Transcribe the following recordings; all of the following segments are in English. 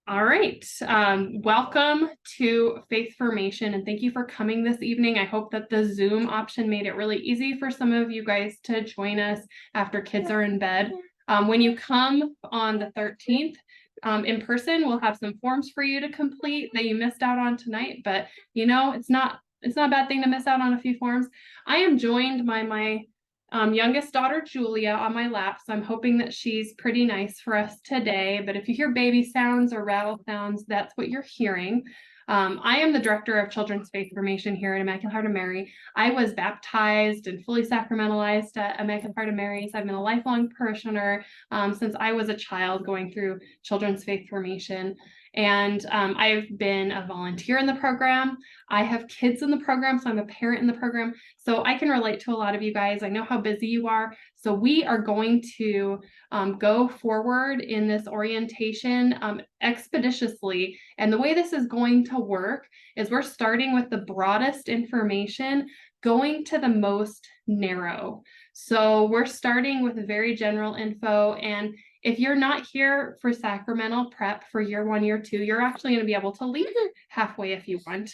All right. Welcome to Faith Formation, and thank you for coming this evening. I hope that the Zoom option made it really easy for some of you guys to join us after kids are in bed. When you come on the 13th in person, we'll have some forms for you to complete that you missed out on tonight, but it's not a bad thing to miss out on a few forms. I am joined by my youngest daughter, Julia, on my lap. So I'm hoping that she's pretty nice for us today. But if you hear baby sounds or rattle sounds, that's what you're hearing. I am the director of Children's Faith Formation here at Immaculate Heart of Mary. I was baptized and fully sacramentalized at Immaculate Heart of Mary. So I've been a lifelong parishioner since I was a child going through Children's Faith Formation. And I've been a volunteer in the program. I have kids in the program, so I'm a parent in the program. So I can relate to a lot of you guys. I know how busy you are. So we are going to go forward in this orientation expeditiously. And the way this is going to work is we're starting with the broadest information, going to the most narrow. So we're starting with very general info. And if you're not here for sacramental prep for year 1, year 2, you're actually going to be able to leave halfway if you want.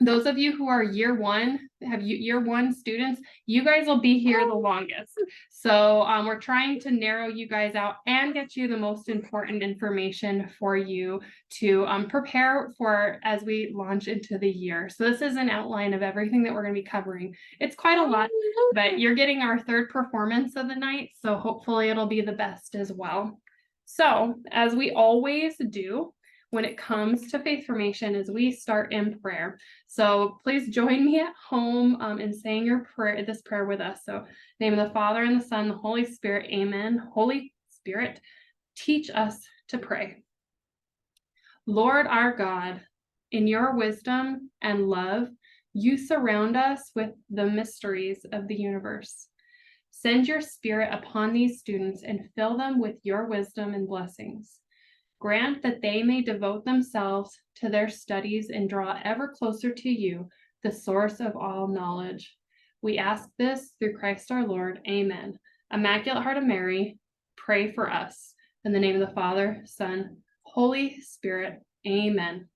Those of you who are year 1, have year 1 students, you guys will be here the longest. So we're trying to narrow you guys out and get you the most important information for you to prepare for as we launch into the year. So this is an outline of everything that we're going to be covering. It's quite a lot, but you're getting our 3rd performance of the night. So hopefully it'll be the best as well. So as we always do, when it comes to faith formation is we start in prayer. So please join me at home in saying this prayer with us. So in the name of the Father and the Son, the Holy Spirit, amen. Holy Spirit, teach us to pray. Lord our God, in your wisdom and love, you surround us with the mysteries of the universe. Send your Spirit upon these students and fill them with your wisdom and blessings. Grant that they may devote themselves to their studies and draw ever closer to you, the source of all knowledge. We ask this through Christ our Lord. Amen. Immaculate Heart of Mary, pray for us. In the name of the Father, Son, Holy Spirit. Amen.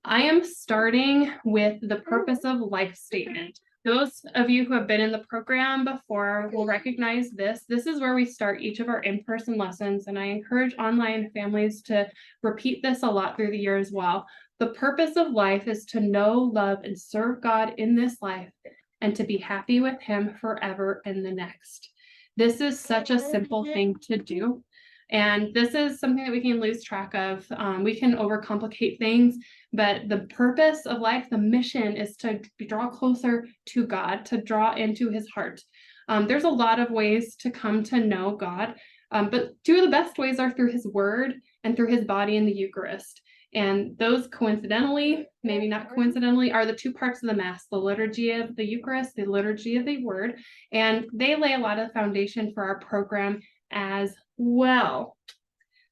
I am starting with the purpose of life statement. Those of you who have been in the program before will recognize this. This is where we start each of our in-person lessons, and I encourage online families to repeat this a lot through the year as well. The purpose of life is to know, love, and serve God in this life, and to be happy with Him forever in the next. This is such a simple thing to do. And this is something that we can lose track of. We can overcomplicate things, but the purpose of life, the mission is to draw closer to God, to draw into His heart. There's a lot of ways to come to know God, but 2 of the best ways are through His Word and through His body in the Eucharist. And those coincidentally, maybe not coincidentally, are the 2 parts of the Mass, the liturgy of the Eucharist, the liturgy of the Word, and they lay a lot of foundation for our program as well.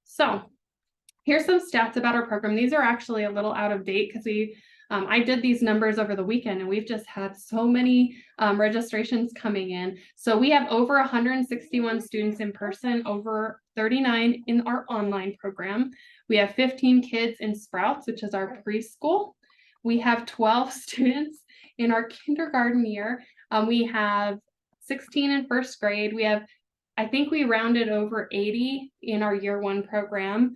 So here's some stats about our program. These are actually a little out of date because I did these numbers over the weekend and we've just had so many registrations coming in. So we have over 161 students in person, over 39 in our online program. We have 15 kids in Sprouts, which is our preschool. We have 12 students in our kindergarten year. We have 16 in 1st grade. I think we rounded over 80 in our year 1 program.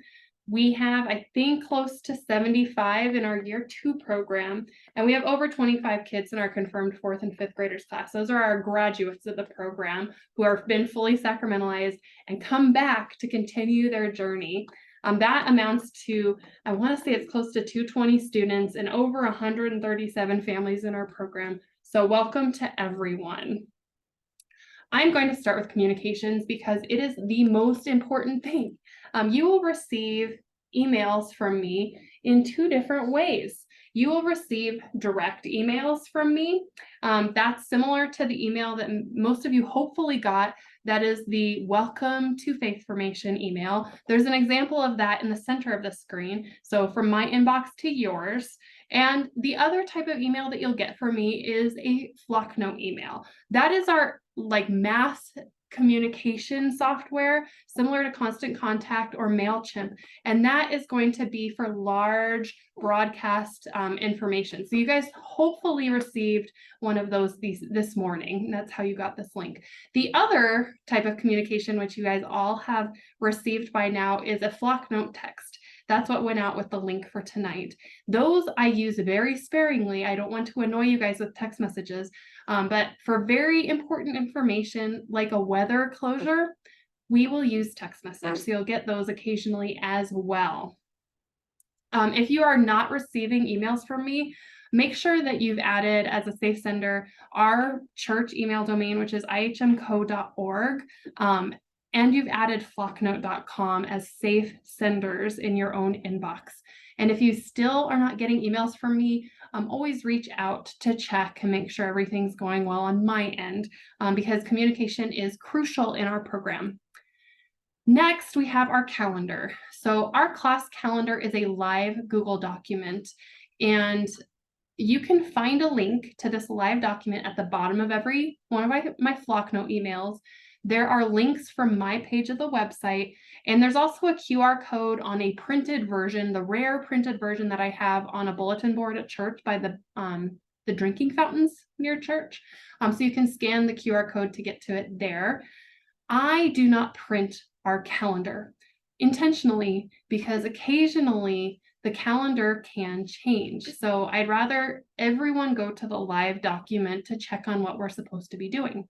We have, I think, close to 75 in our year 2 program, and we have over 25 kids in our confirmed 4th and 5th graders class. Those are our graduates of the program who have been fully sacramentalized and come back to continue their journey. That amounts to, I want to say it's close to 220 students and over 137 families in our program. So welcome to everyone. I'm going to start with communications because it is the most important thing. You will receive emails from me in 2 different ways. You will receive direct emails from me. That's similar to the email that most of you hopefully got. That is the Welcome to Faith Formation email. There's an example of that in the center of the screen. So from my inbox to yours. And the other type of email that you'll get from me is a Flocknote email. That is our mass communication software similar to Constant Contact or MailChimp, and that is going to be for large broadcast information. So you guys hopefully received one of those this morning. That's how you got this link. The other type of communication, which you guys all have received by now, is a Flocknote text. That's what went out with the link for tonight. Those I use very sparingly. I don't want to annoy you guys with text messages, but for very important information like a weather closure, we will use text message. So you'll get those occasionally as well. If you are not receiving emails from me, make sure that you've added as a safe sender our church email domain, which is ihmco.org. And you've added flocknote.com as safe senders in your own inbox. And if you still are not getting emails from me, always reach out to check and make sure everything's going well on my end, because communication is crucial in our program. Next, we have our calendar. So our class calendar is a live Google document, and you can find a link to this live document at the bottom of every one of my Flocknote emails. There are links from my page of the website, and there's also a QR code on a printed version, the rare printed version that I have on a bulletin board at church by the drinking fountains near church. So you can scan the QR code to get to it there. I do not print our calendar intentionally because occasionally the calendar can change. So I'd rather everyone go to the live document to check on what we're supposed to be doing.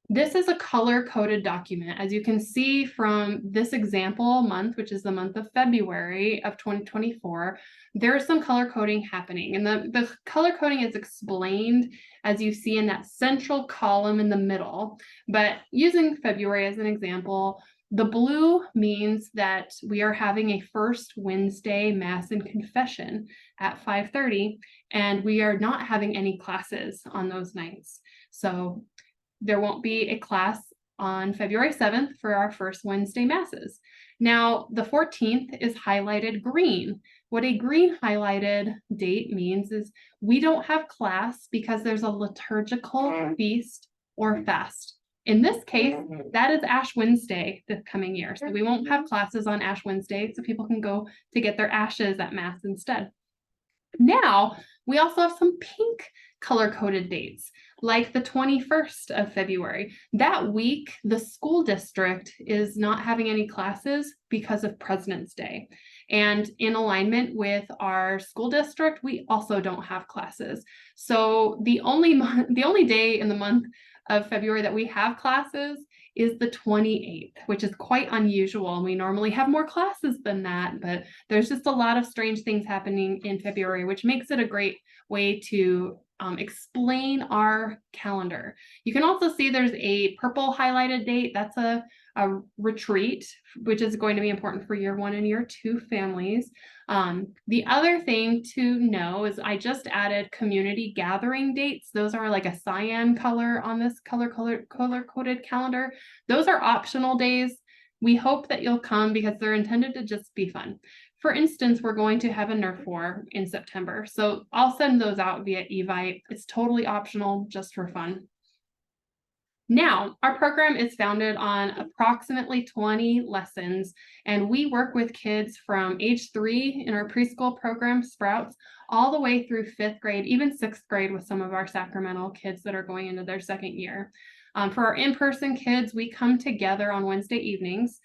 This is a color-coded document. As you can see from this example month, which is the month of February of 2024, there's some color coding happening. And the color coding is explained as you see in that central column in the middle. But using February as an example, the blue means that we are having a first Wednesday Mass and Confession at 5:30, and we are not having any classes on those nights. So there won't be a class on February 7th for our first Wednesday Masses. Now, the 14th is highlighted green. What a green highlighted date means is we don't have class because there's a liturgical feast or fast. In this case, that is Ash Wednesday this coming year. So we won't have classes on Ash Wednesday, so people can go to get their ashes at Mass instead. Now, we also have some pink color-coded dates, like the 21st of February. That week, the school district is not having any classes because of President's Day. And in alignment with our school district, we also don't have classes. So the only day in the month of February that we have classes is the 28th, which is quite unusual. We normally have more classes than that, but there's just a lot of strange things happening in February, which makes it a great way to explain our calendar. You can also see there's a purple highlighted date. That's a retreat, which is going to be important for year 1 and year 2 families. The other thing to know is I just added community gathering dates. Those are like a cyan color on this color-coded calendar. Those are optional days. We hope that you'll come because they're intended to just be fun. For instance, we're going to have a Nerf war in September, so I'll send those out via Evite. It's totally optional, just for fun. Now, our program is founded on approximately 20 lessons, and we work with kids from age 3 in our preschool program, Sprouts, all the way through 5th grade, even 6th grade with some of our Sacramento kids that are going into their 2nd year. For our in-person kids, we come together on Wednesday evenings.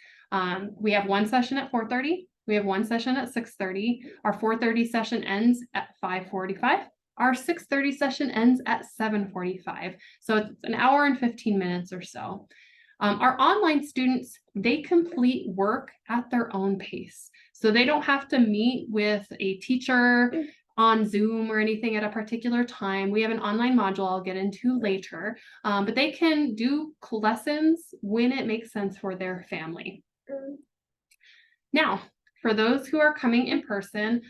We have one session at 4:30. We have one session at 6:30. Our 4:30 session ends at 5:45. Our 6:30 session ends at 7:45. So it's an hour and 15 minutes or so. Our online students, they complete work at their own pace. So they don't have to meet with a teacher on Zoom or anything at a particular time. We have an online module I'll get into later, but they can do lessons when it makes sense for their family. Now, for those who are coming in person,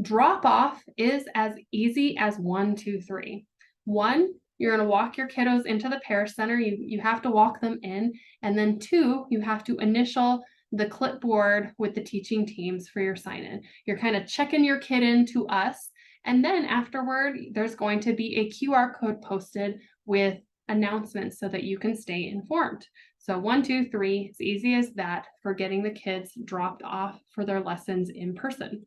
drop off is as easy as 1, 2, 3. 1, you're going to walk your kiddos into the parish center. You have to walk them in. And then 2, you have to initial the clipboard with the teaching teams for your sign-in. You're kind of checking your kid into us. And then afterward, there's going to be a QR code posted with announcements so that you can stay informed. So 1, 2, 3, it's easy as that for getting the kids dropped off for their lessons in person.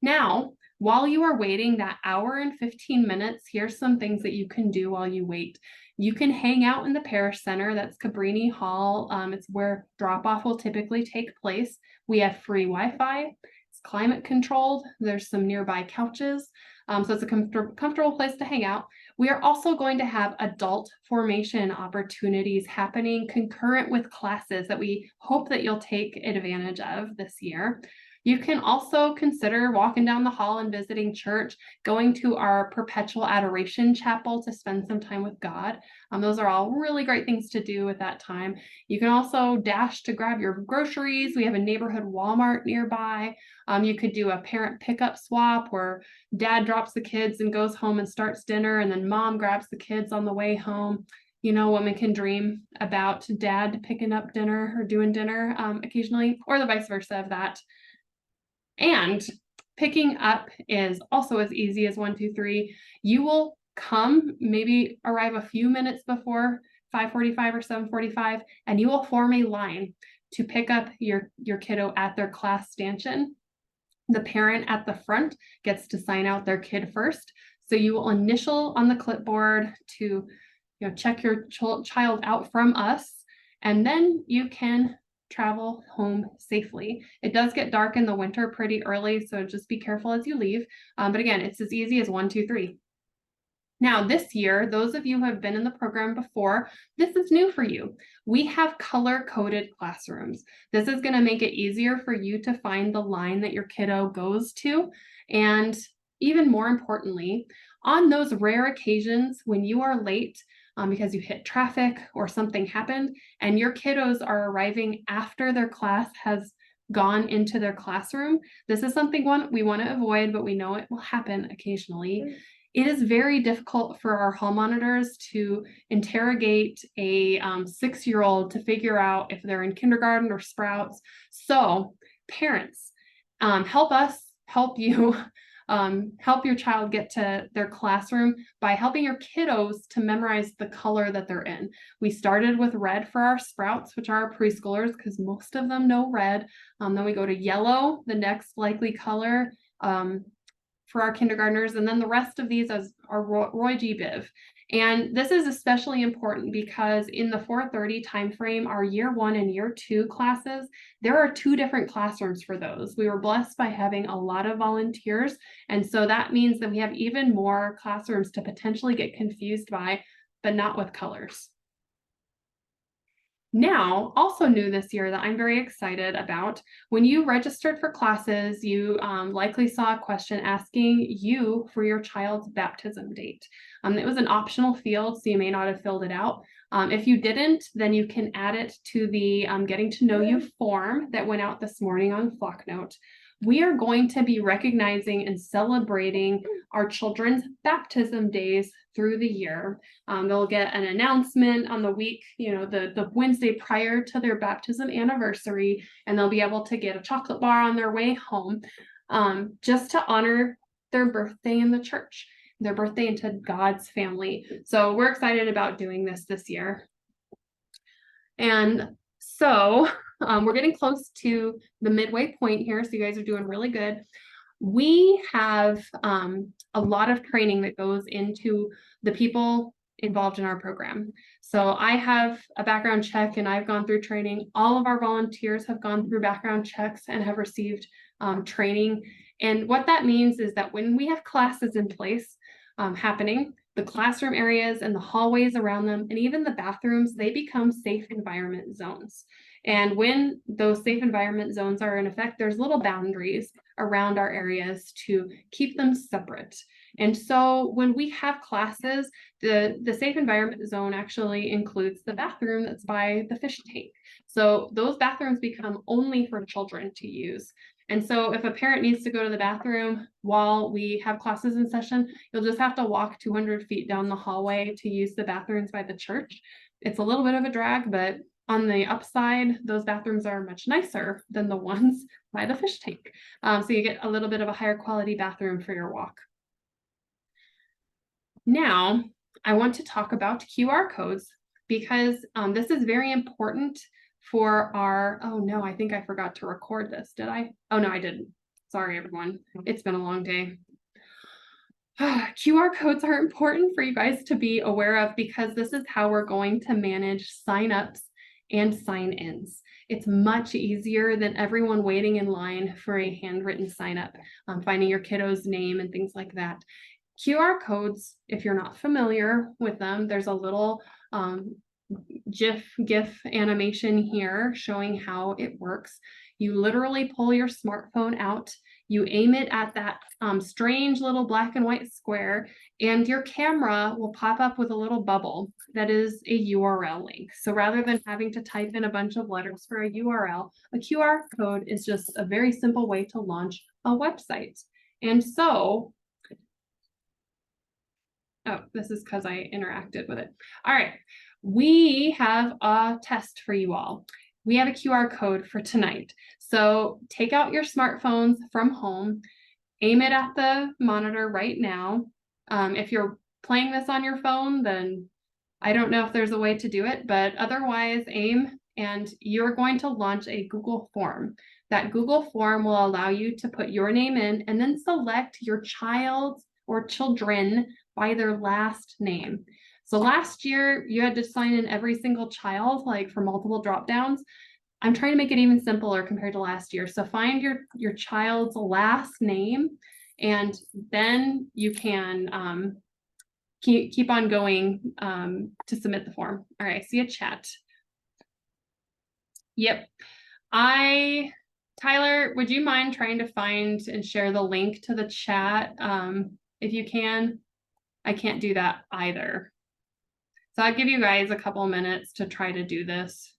Now, while you are waiting that hour and 15 minutes, here's some things that you can do while you wait. You can hang out in the parish center. That's Cabrini Hall. It's where drop-off will typically take place. We have free Wi-Fi. It's climate controlled. There's some nearby couches. So it's a comfortable place to hang out. We are also going to have adult formation opportunities happening concurrent with classes that we hope that you'll take advantage of this year. You can also consider walking down the hall and visiting church, going to our perpetual adoration chapel to spend some time with God. Those are all really great things to do at that time. You can also dash to grab your groceries. We have a neighborhood Walmart nearby. You could do a parent pickup swap where dad drops the kids and goes home and starts dinner, and then mom grabs the kids on the way home. You know, women can dream about dad picking up dinner or doing dinner occasionally, or the vice versa of that. And picking up is also as easy as 1, 2, 3. You will come, maybe arrive a few minutes before 5:45 or 7:45, and you will form a line to pick up your kiddo at their class stanchion. The parent at the front gets to sign out their kid first. So you will initial on the clipboard to check your child out from us, and then you can travel home safely. It does get dark in the winter pretty early, so just be careful as you leave. But again, it's as easy as 1, 2, 3. Now, this year, those of you who have been in the program before, this is new for you. We have color-coded classrooms. This is going to make it easier for you to find the line that your kiddo goes to. And even more importantly, on those rare occasions when you are late, because you hit traffic or something happened, and your kiddos are arriving after their class has gone into their classroom, this is something we want to avoid, but we know it will happen occasionally. It is very difficult for our hall monitors to interrogate a 6-year-old to figure out if they're in kindergarten or Sprouts. So parents, help us help you help your child get to their classroom by helping your kiddos to memorize the color that they're in. We started with red for our Sprouts, which are our preschoolers, because most of them know red. Then we go to yellow, the next likely color for our kindergartners, and then the rest of these are Roy G. Biv. And this is especially important because in the 4:30 timeframe, our year 1 and year 2 classes, there are 2 different classrooms for those. We were blessed by having a lot of volunteers, and so that means that we have even more classrooms to potentially get confused by, but not with colors. Now, also new this year that I'm very excited about, when you registered for classes, you likely saw a question asking you for your child's baptism date. It was an optional field, so you may not have filled it out. If you didn't, then you can add it to the Getting to Know You form that went out this morning on Flocknote. We are going to be recognizing and celebrating our children's baptism days through the year. They'll get an announcement on the week, the Wednesday prior to their baptism anniversary, and they'll be able to get a chocolate bar on their way home, just to honor their birthday in the church, their birthday into God's family. So we're excited about doing this year. And so we're getting close to the midway point here, so you guys are doing really good. We have a lot of training that goes into the people involved in our program. So I have a background check and I've gone through training. All of our volunteers have gone through background checks and have received training. And what that means is that when we have classes in place happening, the classroom areas and the hallways around them, and even the bathrooms, they become safe environment zones. And when those safe environment zones are in effect, there's little boundaries around our areas to keep them separate. And so when we have classes, the safe environment zone actually includes the bathroom that's by the fish tank. So those bathrooms become only for children to use. And so if a parent needs to go to the bathroom while we have classes in session, you'll just have to walk 200 feet down the hallway to use the bathrooms by the church. It's a little bit of a drag, but on the upside, those bathrooms are much nicer than the ones by the fish tank. So you get a little bit of a higher quality bathroom for your walk. Now, I want to talk about QR codes because this is very important for our, oh no, I think I forgot to record this, did I? Oh no, I didn't. Sorry, everyone. It's been a long day. QR codes are important for you guys to be aware of because this is how we're going to manage signups and sign-ins. It's much easier than everyone waiting in line for a handwritten sign up, finding your kiddo's name and things like that. QR codes, if you're not familiar with them, there's a little GIF animation here showing how it works. You literally pull your smartphone out, you aim it at that strange little black and white square, and your camera will pop up with a little bubble that is a URL link. So rather than having to type in a bunch of letters for a URL, a QR code is just a very simple way to launch a website. And so, oh, this is because I interacted with it. All right, we have a test for you all. We have a QR code for tonight. So take out your smartphones from home, aim it at the monitor right now. If you're playing this on your phone, then I don't know if there's a way to do it, but otherwise aim, and you're going to launch a Google form. That Google form will allow you to put your name in and then select your child or children by their last name. So last year you had to sign in every single child, like for multiple drop downs. I'm trying to make it even simpler compared to last year. So find your child's last name, and then you can keep on going to submit the form. All right, I see a chat. Yep. Tyler, would you mind trying to find and share the link to the chat if you can? I can't do that either. So I'll give you guys a couple minutes to try to do this.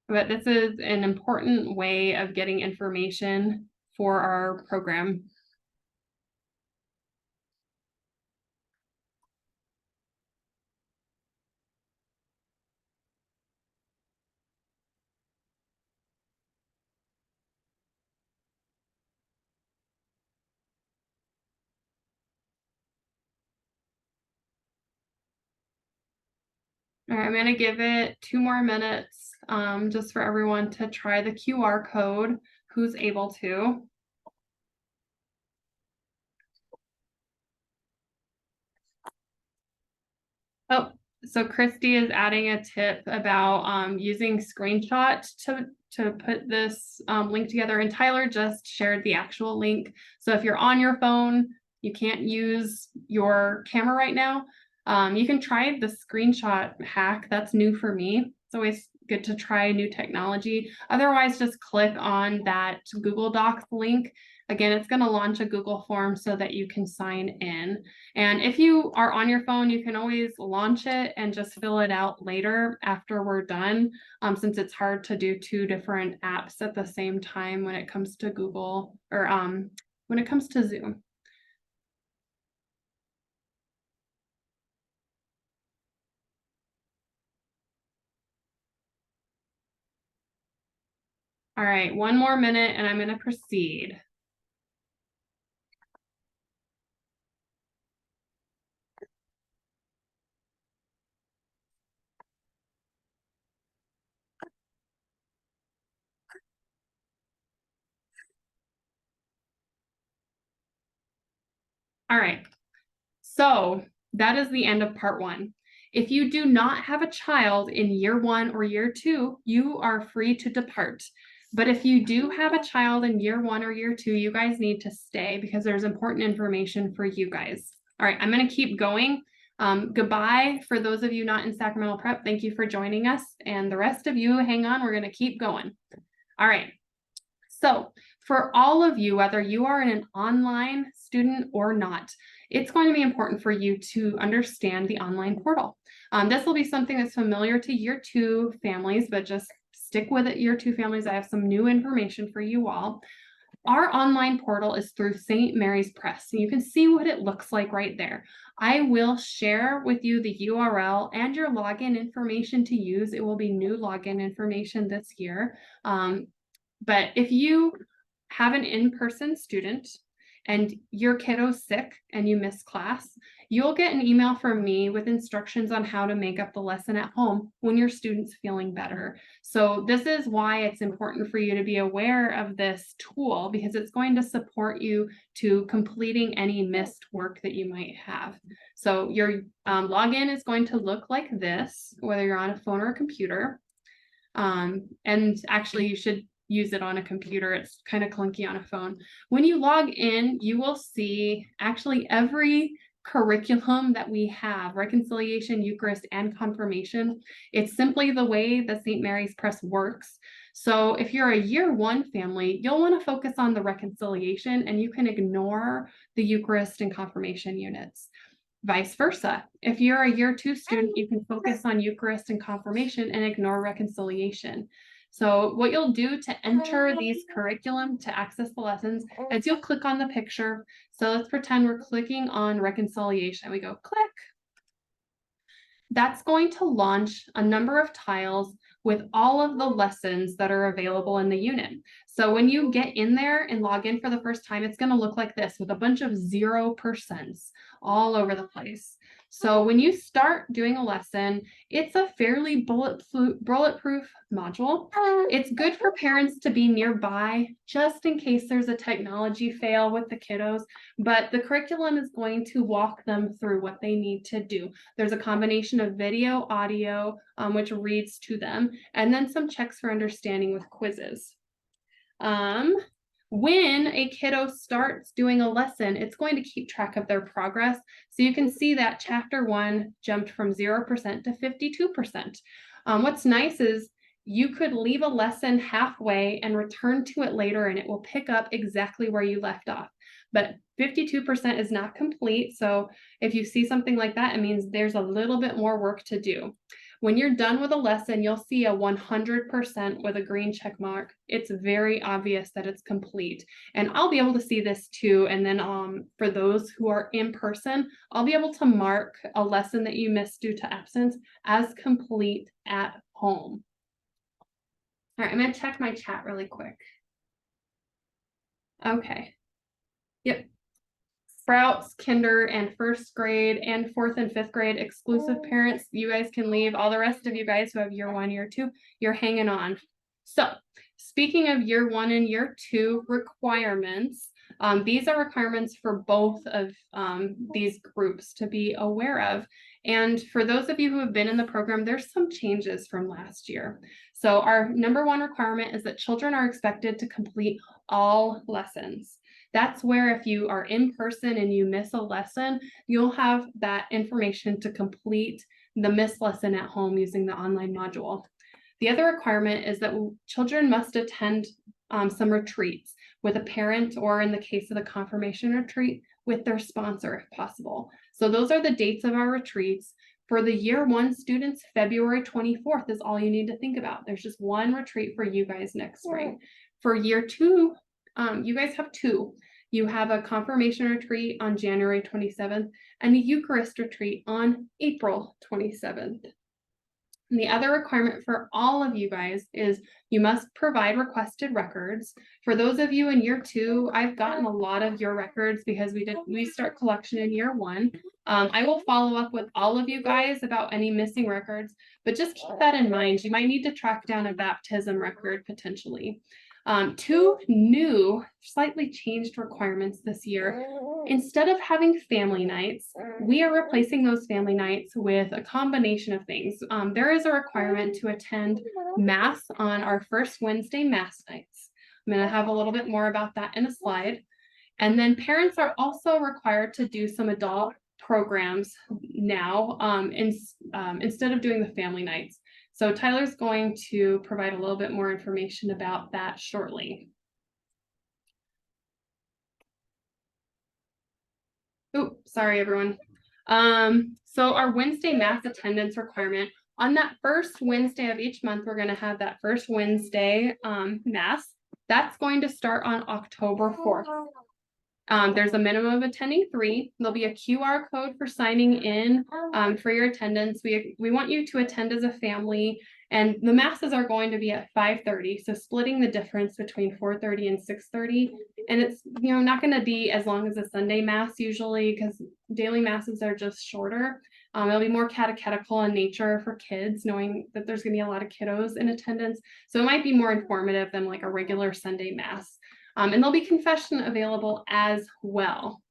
But this is an important way of getting information for our program. All right, I'm going to give it 2 more minutes just for everyone to try the QR code who's able to. Oh, so Christy is adding a tip about using screenshot to put this link together, and Tyler just shared the actual link. So if you're on your phone, you can't use your camera right now, you can try the screenshot hack. That's new for me. It's always good to try new technology. Otherwise, just click on that Google Docs link. Again, it's going to launch a Google form so that you can sign in. And if you are on your phone, you can always launch it and just fill it out later after we're done, since it's hard to do 2 different apps at the same time when it comes to Google or when it comes to Zoom. All right, 1 more minute and I'm going to proceed. All right, so that is the end of part 1. If you do not have a child in year 1 or year 2, you are free to depart. But if you do have a child in year 1 or year 2, you guys need to stay because there's important information for you guys. All right, I'm going to keep going. Goodbye for those of you not in Sacramento Prep. Thank you for joining us. And the rest of you, hang on, we're going to keep going. All right. So for all of you, whether you are an online student or not, it's going to be important for you to understand the online portal. This will be something that's familiar to year 2 families, but just stick with it, year 2 families. I have some new information for you all. Our online portal is through St. Mary's Press, and you can see what it looks like right there. I will share with you the URL and your login information to use. It will be new login information this year. But if you have an in-person student and your kiddo's sick and you miss class, you'll get an email from me with instructions on how to make up the lesson at home when your student's feeling better. So this is why it's important for you to be aware of this tool, because it's going to support you to completing any missed work that you might have. So your login is going to look like this, whether you're on a phone or a computer. And actually you should use it on a computer. It's kind of clunky on a phone. When you log in, you will see actually every curriculum that we have: reconciliation, Eucharist, and confirmation. It's simply the way the St. Mary's Press works. So if you're a year 1 family, you'll want to focus on the reconciliation and you can ignore the Eucharist and confirmation units. Vice versa. If you're a year 2 student, you can focus on Eucharist and confirmation and ignore reconciliation. So what you'll do to enter these curriculum to access the lessons is you'll click on the picture. So let's pretend we're clicking on reconciliation. We go click. That's going to launch a number of tiles with all of the lessons that are available in the unit. So when you get in there and log in for the first time, it's going to look like this with a bunch of 0% all over the place. So when you start doing a lesson, it's a fairly bulletproof module. It's good for parents to be nearby just in case there's a technology fail with the kiddos, but the curriculum is going to walk them through what they need to do. There's a combination of video, audio, which reads to them, and then some checks for understanding with quizzes. When a kiddo starts doing a lesson, it's going to keep track of their progress. So you can see that chapter 1 jumped from 0% to 52%. What's nice is you could leave a lesson halfway and return to it later, and it will pick up exactly where you left off. But 52% is not complete. So if you see something like that, it means there's a little bit more work to do. When you're done with a lesson, you'll see a 100% with a green check mark. It's very obvious that it's complete. And I'll be able to see this too. And then for those who are in person, I'll be able to mark a lesson that you missed due to absence as complete at home. All right, I'm going to check my chat really quick. Okay. Yep. Sprouts, kinder, and first grade, and 4th and 5th grade exclusive parents, you guys can leave. All the rest of you guys who have year 1, year 2, you're hanging on. So speaking of year 1 and year 2 requirements, these are requirements for both of these groups to be aware of. And for those of you who have been in the program, there's some changes from last year. So our number 1 requirement is that children are expected to complete all lessons. That's where if you are in person and you miss a lesson, you'll have that information to complete the missed lesson at home using the online module. The other requirement is that children must attend some retreats with a parent, or in the case of the confirmation retreat, with their sponsor if possible. So those are the dates of our retreats. For the year 1 students, February 24th is all you need to think about. There's just 1 retreat for you guys next spring. For year 2, you guys have 2. You have a confirmation retreat on January 27th and a Eucharist retreat on April 27th. And the other requirement for all of you guys is you must provide requested records. For those of you in year 2, I've gotten a lot of your records because we start collection in year 1. I will follow up with all of you guys about any missing records, but just keep that in mind. You might need to track down a baptism record potentially. 2 new, slightly changed requirements this year. Instead of having family nights, we are replacing those family nights with a combination of things. There is a requirement to attend Mass on our first Wednesday Mass nights. I'm going to have a little bit more about that in a slide. And then parents are also required to do some adult programs now instead of doing the family nights. So Tyler's going to provide a little bit more information about that shortly. Oh, sorry, everyone. So our Wednesday Mass attendance requirement, on that first Wednesday of each month, we're going to have that first Wednesday Mass. That's going to start on October 4th. There's a minimum of attending 3. There'll be a QR code for signing in for your attendance. We want you to attend as a family, And the masses are going to be at 5:30, so splitting the difference between 4:30 and 6:30. And it's, not going to be as long as a Sunday mass usually, because daily masses are just shorter. It'll be more catechetical in nature for kids, knowing that there's going to be a lot of kiddos in attendance. So it might be more informative than like a regular Sunday mass. And there'll be confession available as well.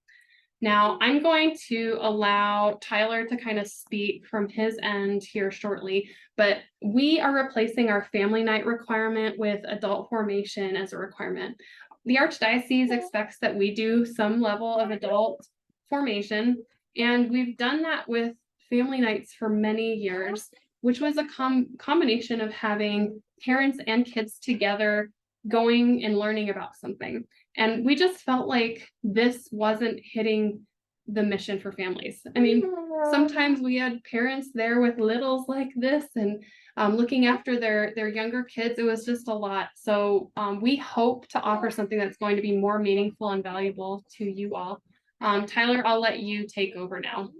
Now, I'm going to allow Tyler to kind of speak from his end here shortly, but we are replacing our family night requirement with adult formation as a requirement. The Archdiocese expects that we do some level of adult formation, and we've done that with family nights for many years, which was a combination of having parents and kids together going and learning about something. And we just felt like this wasn't hitting the mission for families. I mean, sometimes we had parents there with littles like this and looking after their younger kids. It was just a lot. So we hope to offer something that's going to be more meaningful and valuable to you all. Tyler, I'll let you take over now.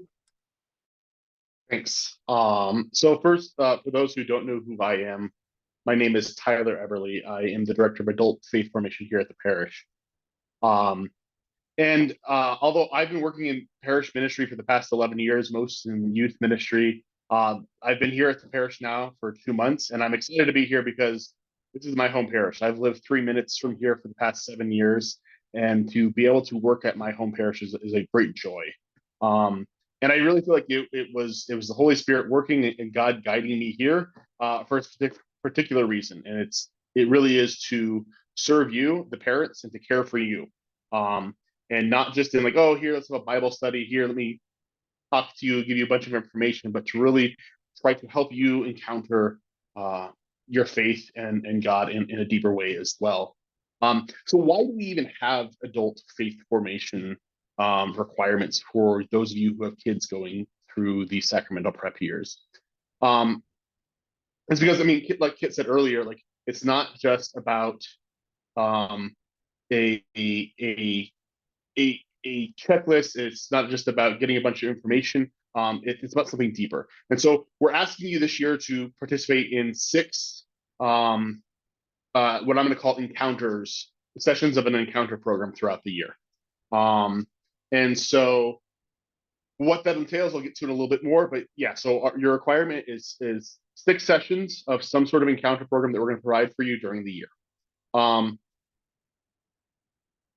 Thanks. So first, for those who don't know who I am, my name is Tyler Everly. I am the Director of Adult Faith Formation here at the parish. Although I've been working in parish ministry for the past 11 years, most in youth ministry, I've been here at the parish now for 2 months, and I'm excited to be here because this is my home parish. I've lived 3 minutes from here for the past 7 years, and to be able to work at my home parish is a great joy. And I really feel like it was the Holy Spirit working and God guiding me here for a particular reason, and it really is to serve you, the parents, and to care for you, and not just in like, oh, here, let's have a Bible study here, let me talk to you, give you a bunch of information, but to really try to help you encounter your faith and God in a deeper way as well. So why do we even have adult faith formation requirements for those of you who have kids going through the sacramental prep years? It's because, I mean, like Kit said earlier, like it's not just about a checklist. It's not just about getting a bunch of information. It's about something deeper. And so we're asking you this year to participate in 6 what I'm going to call encounters, sessions of an encounter program throughout the year. And so what that entails, I'll get to in a little bit more, but yeah, so your requirement is 6 sessions of some sort of encounter program that we're going to provide for you during the year.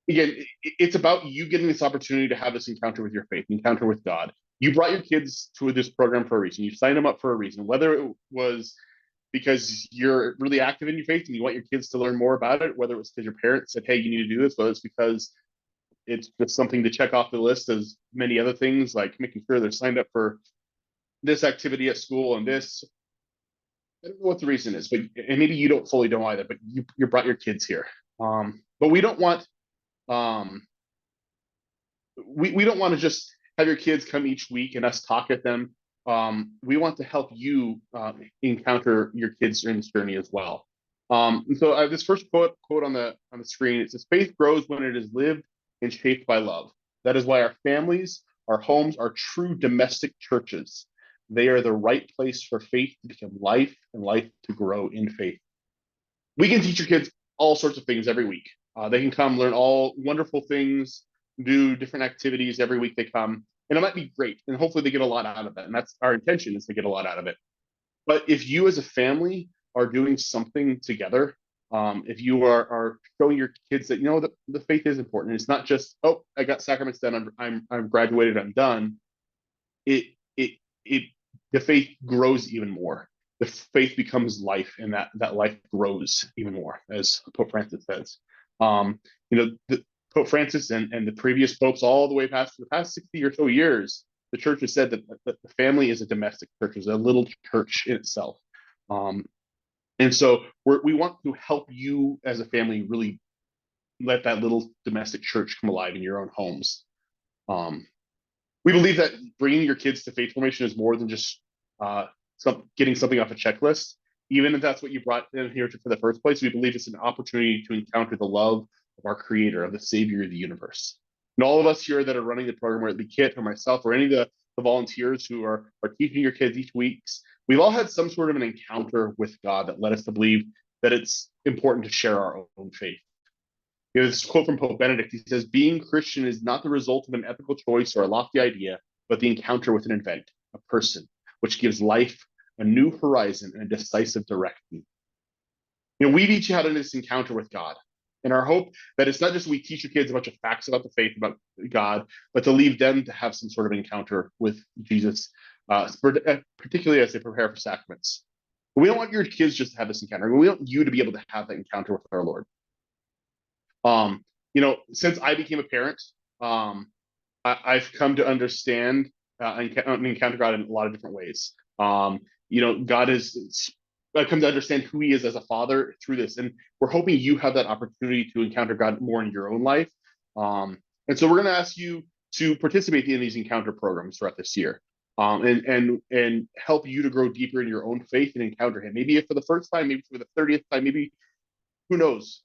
Again, it's about you getting this opportunity to have this encounter with your faith, encounter with God. You brought your kids to this program for a reason. You signed them up for a reason, whether it was because you're really active in your faith and you want your kids to learn more about it, whether it was because your parents said, hey, you need to do this, whether it's because it's just something to check off the list as many other things, like making sure they're signed up for this activity at school and this. I don't know what the reason is, and maybe you don't fully know either, but you brought your kids here. But we don't want we don't want to just have your kids come each week and us talk at them. We want to help you encounter your kids during this journey as well. And so this first quote on the screen, it says, faith grows when it is lived and shaped by love. That is why our families, our homes, are true domestic churches. They are the right place for faith to become life and life to grow in faith. We can teach your kids all sorts of things every week. They can come learn all wonderful things, do different activities every week they come, and it might be great, and hopefully they get a lot out of that, and that's our intention, is to get a lot out of it. But if you as a family are doing something together, if you are showing your kids that the faith is important, it's not just, oh, I got sacraments done, I'm graduated, I'm done. The faith grows even more. The faith becomes life, and that life grows even more, as Pope Francis says. The Pope Francis and the previous popes, all the way past the past 60 or so years, the church has said that the family is a domestic church, is a little church in itself. And so we want to help you as a family really let that little domestic church come alive in your own homes. We believe that bringing your kids to faith formation is more than just getting something off a checklist. Even if that's what you brought in here for the first place, we believe it's an opportunity to encounter the love of our Creator, of the Savior of the universe. And all of us here that are running the program, whether it be Kit or myself or any of the volunteers who are teaching your kids each week, we've all had some sort of an encounter with God that led us to believe that it's important to share our own faith. This quote from Pope Benedict. He says, being Christian is not the result of an ethical choice or a lofty idea, but the encounter with an event, a person, which gives life a new horizon and a decisive direction. We've each had this encounter with God. And our hope that it's not just we teach your kids a bunch of facts about the faith, about God, but to leave them to have some sort of encounter with Jesus, particularly as they prepare for sacraments. We don't want your kids just to have this encounter. We want you to be able to have that encounter with our Lord. Since I became a parent, I've come to understand and encounter God in a lot of different ways. God is I've come to understand who he is as a father through this. And we're hoping you have that opportunity to encounter God more in your own life. And so we're going to ask you to participate in these encounter programs throughout this year, and help you to grow deeper in your own faith and encounter him. Maybe for the first time, maybe for the 30th time, maybe who knows?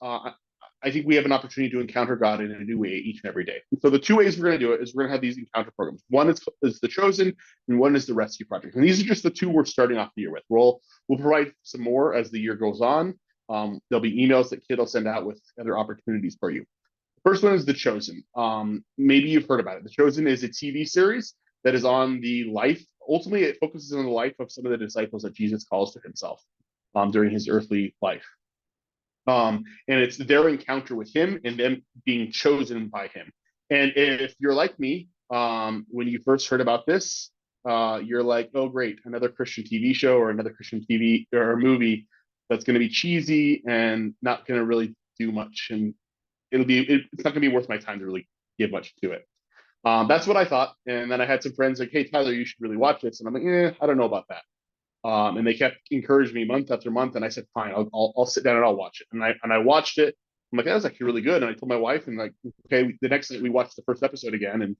I think we have an opportunity to encounter God in a new way each and every day. And so the two ways we're going to do it is we're going to have these encounter programs. One is the Chosen, and one is the Rescue Project. And these are just the two we're starting off the year with. We'll provide some more as the year goes on. There'll be emails that Kid will send out with other opportunities for you. The first one is the Chosen. Maybe you've heard about it. The Chosen is a TV series that is on the life. Ultimately, it focuses on the life of some of the disciples that Jesus calls to himself during his earthly life. And it's their encounter with him and them being chosen by him. And if you're like me, when you first heard about this, you're like, oh, great, another Christian TV show or another Christian TV or movie that's going to be cheesy and not going to really do much. And it's not going to be worth my time to really give much to it. That's what I thought. And then I had some friends like, hey, Tyler, you should really watch this. And I'm like, I don't know about that. And they kept encouraging me month after month, and I said, "Fine, I'll sit down and I'll watch it." And I watched it. I'm like, "That was actually really good." And I told my wife, and like, okay, the next night we watched the first episode again, and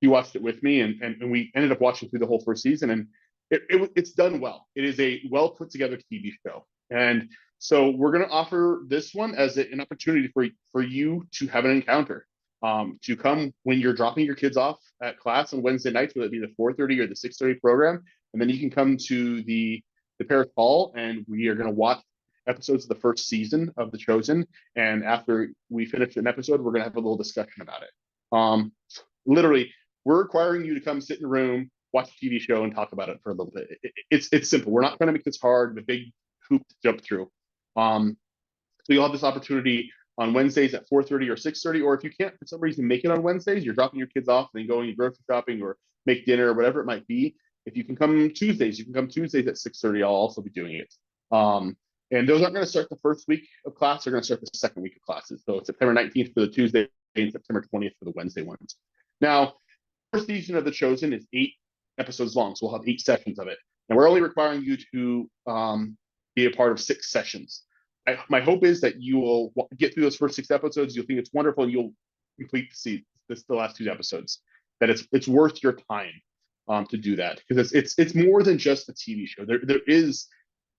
she watched it with me, and we ended up watching through the whole first season, and it's done well. It is a well put together TV show, and so we're going to offer this one as an opportunity for you to have an encounter. To come when you're dropping your kids off at class on Wednesday nights, whether it be the 4:30 or the 6:30 program, and then you can come to the parish hall, and we are going to watch episodes of the first season of The Chosen. And after we finish an episode, we're going to have a little discussion about it. Literally, we're requiring you to come sit in a room, watch a TV show, and talk about it for a little bit. It's simple. We're not trying to make this hard, the big hoop to jump through. So you'll have this opportunity on Wednesdays at 4:30 or 6:30, or if you can't for some reason make it on Wednesdays, you're dropping your kids off and then going grocery shopping or make dinner or whatever it might be. If you can come Tuesdays, you can come Tuesdays at 6:30. I'll also be doing it. And those aren't going to start the first week of class. They're going to start the second week of classes. So it's September 19th for the Tuesday and September 20th for the Wednesday ones. Now, the first season of The Chosen is 8 episodes long, so we'll have 8 sessions of it. And we're only requiring you to be a part of 6 sessions. My hope is that you will get through those first 6 episodes. You'll think it's wonderful, and you'll complete the last 2 episodes. That it's worth your time to do that, because it's more than just a TV show. There is,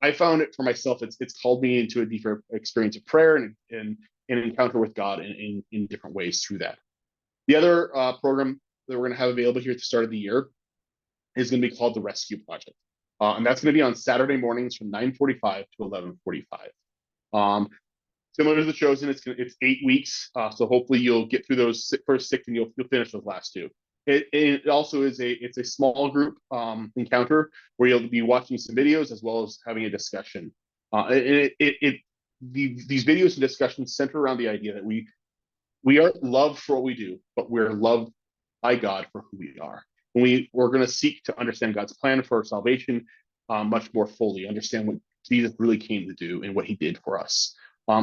I found it for myself. It's called me into a deeper experience of prayer and an encounter with God in different ways through that. The other program that we're going to have available here at the start of the year is going to be called the Rescue Project, and that's going to be on Saturday mornings from 9:45 to 11:45. Similar to The Chosen, it's 8 weeks, so hopefully you'll get through those first 6 and you'll finish those last 2. It also is a small group encounter where you'll be watching some videos as well as having a discussion. These videos and discussions center around the idea that we are loved for what we do, but we're loved by God for who we are. And we're going to seek to understand God's plan for our salvation much more fully, understand what Jesus really came to do and what he did for us.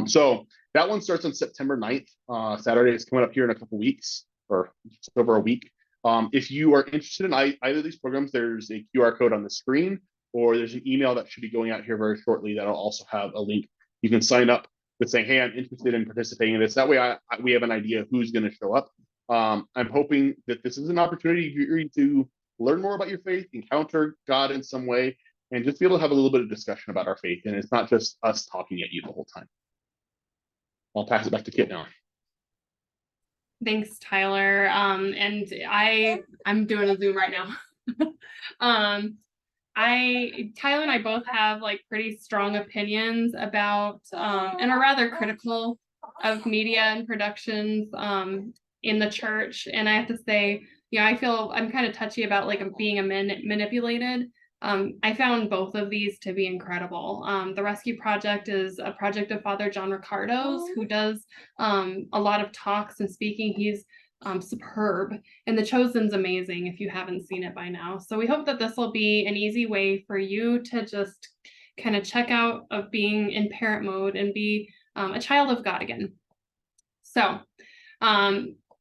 So that one starts on September 9th. Saturday is coming up here in a couple weeks, or just over a week. If you are interested in either of these programs, there's a QR code on the screen, or there's an email that should be going out here very shortly that'll also have a link. You can sign up with saying, hey, I'm interested in participating in this. That way we have an idea of who's going to show up. I'm hoping that this is an opportunity for you to learn more about your faith, encounter God in some way, and just be able to have a little bit of discussion about our faith. And it's not just us talking at you the whole time. I'll pass it back to Kit now. Thanks, Tyler. And I'm doing a Zoom right now. Tyler and I both have like pretty strong opinions about and are rather critical of media and productions in the church. And I have to say, I feel I'm kind of touchy about like being manipulated. I found both of these to be incredible. The Rescue Project is a project of Father John Ricardo's, who does a lot of talks and speaking. He's superb. And The Chosen's amazing if you haven't seen it by now. So we hope that this will be an easy way for you to just kind of check out of being in parent mode and be a child of God again. So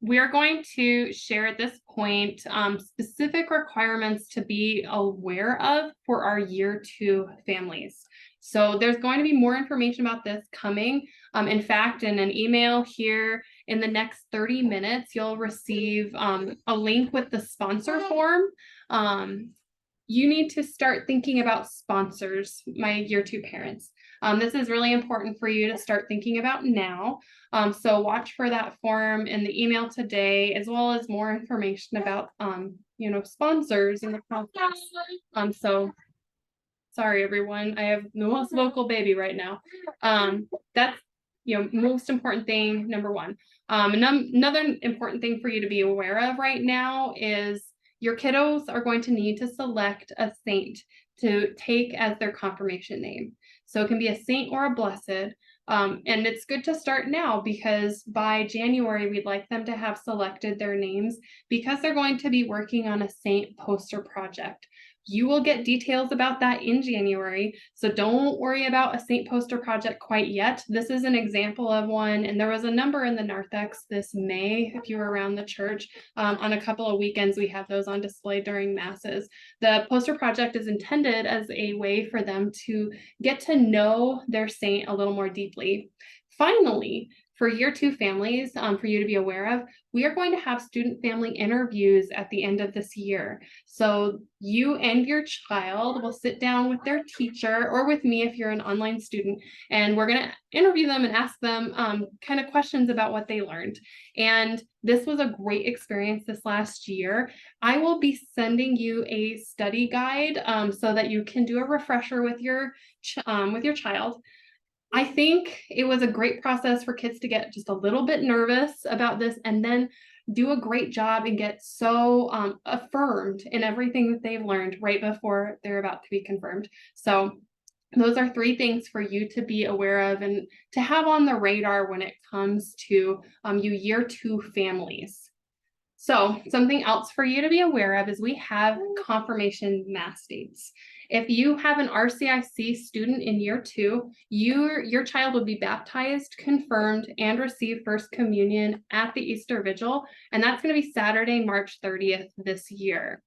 we are going to share at this point specific requirements to be aware of for our year 2 families. So there's going to be more information about this coming. In fact, in an email here in the next 30 minutes, you'll receive a link with the sponsor form. You need to start thinking about sponsors, my year 2 parents. This is really important for you to start thinking about now. So watch for that form in the email today, as well as more information about, sponsors in the process. So sorry, everyone, I have the most vocal baby right now. That's, most important thing, number one. Another important thing for you to be aware of right now is your kiddos are going to need to select a saint to take as their confirmation name. So it can be a saint or a blessed. And it's good to start now because by January, we'd like them to have selected their names because they're going to be working on a saint poster project. You will get details about that in January, so don't worry about a saint poster project quite yet. This is an example of one, and there was a number in the narthex this May, if you were around the church. On a couple of weekends, we have those on display during masses. The poster project is intended as a way for them to get to know their saint a little more deeply. Finally, for year 2 families, for you to be aware of, we are going to have student family interviews at the end of this year. So you and your child will sit down with their teacher or with me if you're an online student, and we're going to interview them and ask them kind of questions about what they learned. And this was a great experience this last year. I will be sending you a study guide so that you can do a refresher with your child. I think it was a great process for kids to get just a little bit nervous about this and then do a great job and get so affirmed in everything that they've learned right before they're about to be confirmed. So those are 3 things for you to be aware of and to have on the radar when it comes to you year 2 families. So something else for you to be aware of is we have confirmation mass dates. If you have an RCIC student in year 2, your child will be baptized, confirmed, and receive First Communion at the Easter Vigil, and that's going to be Saturday, March 30th this year.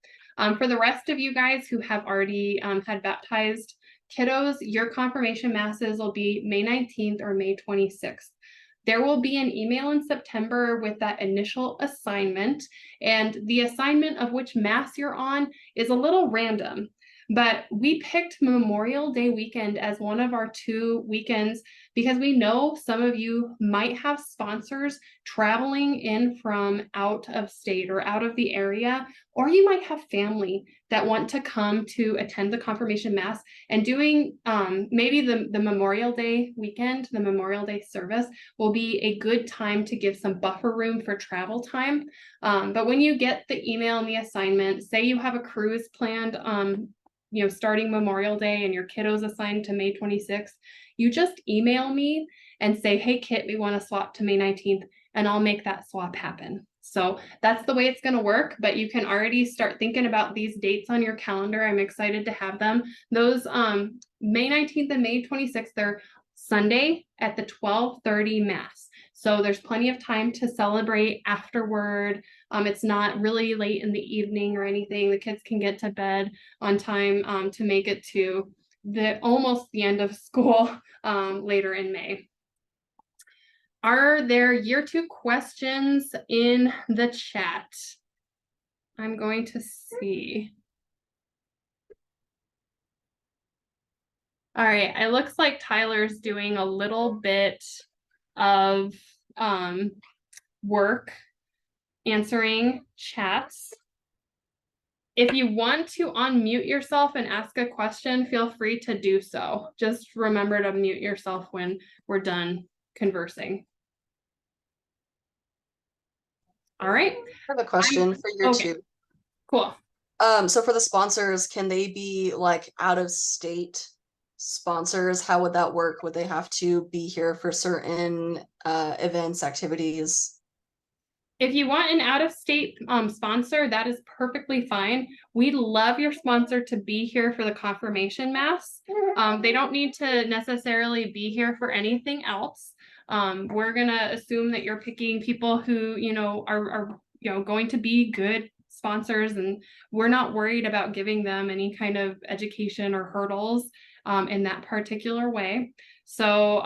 For the rest of you guys who have already had baptized kiddos, your confirmation masses will be May 19th or May 26th. There will be an email in September with that initial assignment, and the assignment of which mass you're on is a little random. But we picked Memorial Day weekend as one of our 2 weekends because we know some of you might have sponsors traveling in from out of state or out of the area, or you might have family that want to come to attend the confirmation mass, and doing maybe the Memorial Day weekend, the Memorial Day service will be a good time to give some buffer room for travel time. But when you get the email and the assignment, say you have a cruise planned starting Memorial Day and your kiddos assigned to May 26th, you just email me and say, hey, Kit, we want to swap to May 19th, and I'll make that swap happen. So that's the way it's going to work, but you can already start thinking about these dates on your calendar. I'm excited to have them. Those May 19th and May 26th, they're Sunday at the 12:30 mass. So there's plenty of time to celebrate afterward. It's not really late in the evening or anything. The kids can get to bed on time to make it to almost the end of school later in May. Are there year 2 questions in the chat? I'm going to see. All right, it looks like Tyler's doing a little bit of work answering chats. If you want to unmute yourself and ask a question, feel free to do so. Just remember to mute yourself when we're done conversing. All right, I have a question for your okay. two. Cool. So for the sponsors, can they be like out of state sponsors? How would that work? Would they have to be here for certain events, activities? If you want an out-of-state sponsor, that is perfectly fine. We'd love your sponsor to be here for the confirmation mass. They don't need to necessarily be here for anything else. We're gonna assume that you're picking people who, you know, are going to be good sponsors, and we're not worried about giving them any kind of education or hurdles in that particular way. So,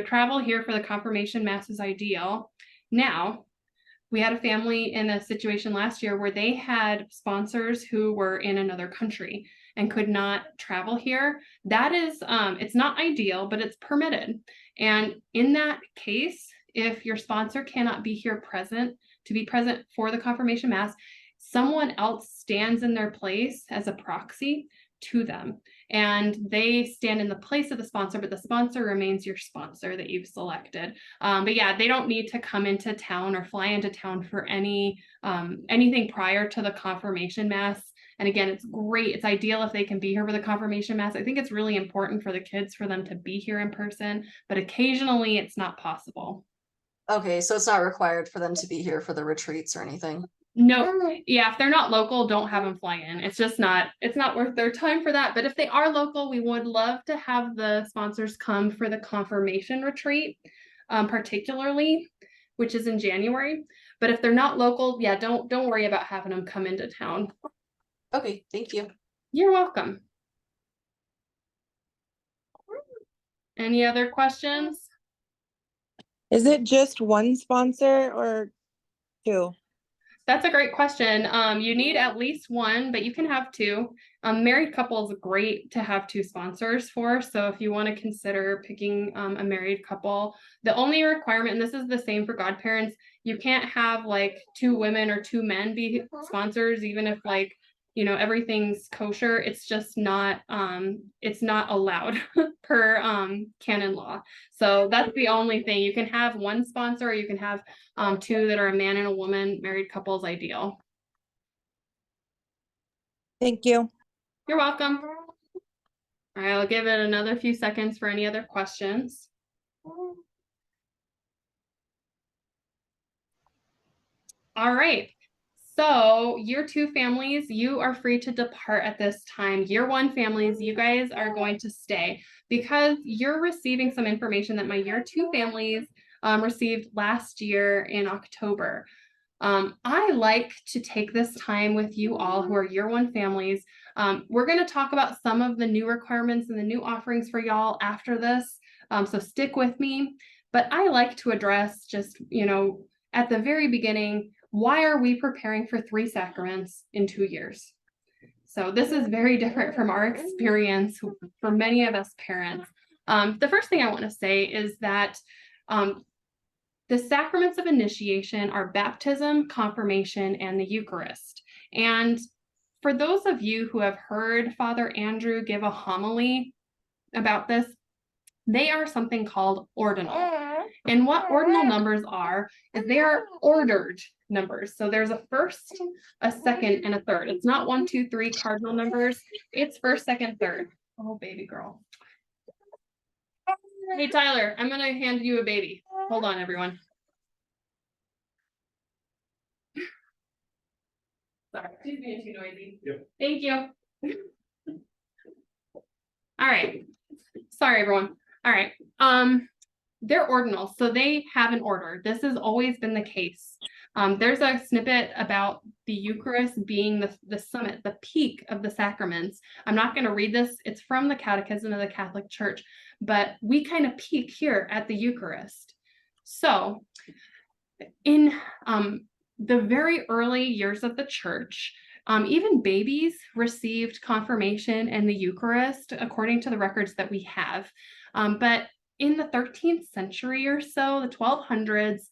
travel here for the confirmation mass is ideal. Now, we had a family in a situation last year where they had sponsors who were in another country and could not travel here. That is, it's not ideal, but it's permitted. And in that case, if your sponsor cannot be here to be present for the confirmation mass, someone else stands in their place as a proxy to them. And they stand in the place of the sponsor, but the sponsor remains your sponsor that you've selected. But yeah, they don't need to come into town or fly into town for anything prior to the confirmation mass. And again, it's great. It's ideal if they can be here for the confirmation mass. I think it's really important for the kids for them to be here in person, but occasionally it's not possible. Okay, so it's not required for them to be here for the retreats or anything. No, yeah, if they're not local, don't have them fly in. It's not worth their time for that. But if they are local, we would love to have the sponsors come for the confirmation retreat, particularly, which is in January. But if they're not local, yeah, don't worry about having them come into town. Okay, thank you. You're welcome. Any other questions? Is it just one sponsor or two? That's a great question. You need at least one, but you can have two. Married couples great to have two sponsors for. So if you want to consider picking a married couple, the only requirement, and this is the same for godparents, you can't have like two women or two men be sponsors, even if like, everything's kosher. It's just not allowed per canon law. So that's the only thing. You can have one sponsor, or you can have two that are a man and a woman. Married couples ideal. Thank you. You're welcome. All right, I'll give it another few seconds for any other questions. All right. So year two families, you are free to depart at this time. Year one families, you guys are going to stay because you're receiving some information that my year two families received last year in October. I like to take this time with you all who are year one families. We're going to talk about some of the new requirements and the new offerings for y'all after this. So stick with me. But I like to address just, at the very beginning, why are we preparing for 3 sacraments in 2 years? So this is very different from our experience for many of us parents. The first thing I want to say is that the sacraments of initiation are baptism, confirmation, and the Eucharist. And for those of you who have heard Father Andrew give a homily about this, they are something called ordinal. And what ordinal numbers are is they are ordered numbers. So there's a first, a second, and a third. It's not 1, 2, 3 cardinal numbers. It's first, second, third. Oh, baby girl. Hey, Tyler, I'm going to hand you a baby. Hold on, everyone. Sorry, she's being too noisy. Yep. Thank you. All right. Sorry, everyone. All right. They're ordinal, so they have an order. This has always been the case. There's a snippet about the Eucharist being the summit, the peak of the sacraments. I'm not going to read this. It's from the Catechism of the Catholic Church, but we kind of peak here at the Eucharist. So in the very early years of the church, even babies received confirmation and the Eucharist according to the records that we have. But in the 13th century or so, the 1200s,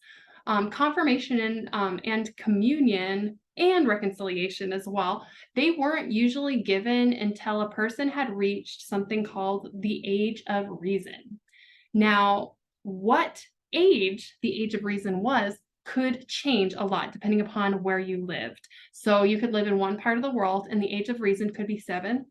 confirmation and communion and reconciliation as well. They weren't usually given until a person had reached something called the age of reason. Now, what age the age of reason was could change a lot depending upon where you lived. So you could live in one part of the world and the age of reason could be 7.